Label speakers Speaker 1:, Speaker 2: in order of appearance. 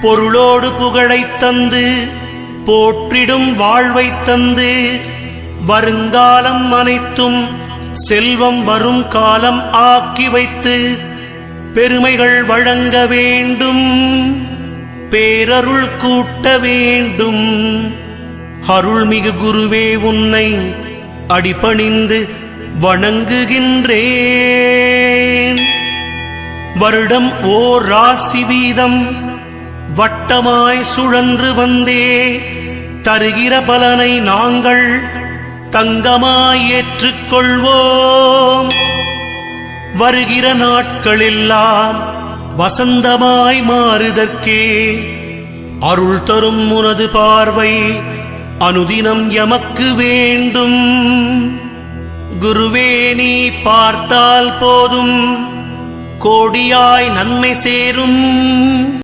Speaker 1: பொருளோடு புகழைத் தந்து போற்றிடும் வாழ்வைத் தந்து வருங்காலம் அனைத்தும் செல்வம் வரும் காலம் ஆக்கி வைத்து பெருமைகள் வழங்க வேண்டும், பேரருள் கூட்ட வேண்டும். அருள்மிகு குருவே, உன்னை அடிபணிந்து வணங்குகின்றேன். வருடம் ஓர் ராசி வீதம் வட்டமாய் சுழன்று வந்தே தருகிற பலனை நாங்கள் தங்கமாய் ஏற்றுக்கொள்வோம். வருகிற நாட்களெல்லாம் வசந்தமாய் மாறுதற்கே அருள் தரும் உனது பார்வை அனுதினம் எமக்கு வேண்டும். குருவே, நீ பார்த்தால் போதும் கோடியாய் நன்மை சேரும்.